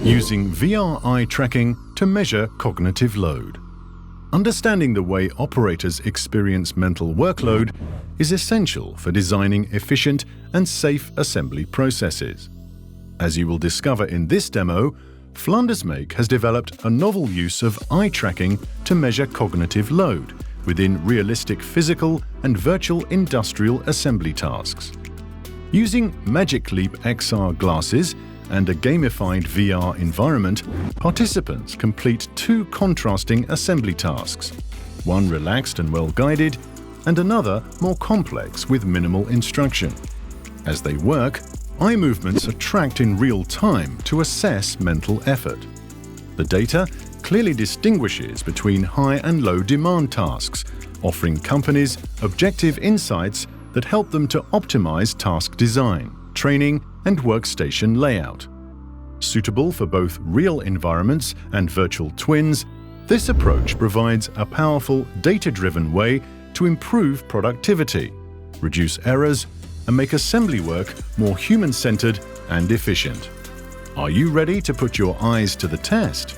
using VR eye tracking to measure cognitive load. Understanding the way operators experience mental workload is essential for designing efficient and safe assembly processes. As you will discover in this demo, Flanders Make has developed a novel use of eye tracking to measure cognitive load within realistic physical and virtual industrial assembly tasks. Using Magic Leap XR glasses and a gamified VR environment, participants complete two contrasting assembly tasks, one relaxed and well-guided, and another more complex with minimal instruction. As they work, eye movements are tracked in real time to assess mental effort. The data clearly distinguishes between high and low demand tasks, offering companies objective insights that help them to optimize task design, training, and workstation layout. Suitable for both real environments and virtual twins, this approach provides a powerful data-driven way to improve productivity, reduce errors, and make assembly work more human-centered and efficient. Are you ready to put your eyes to the test?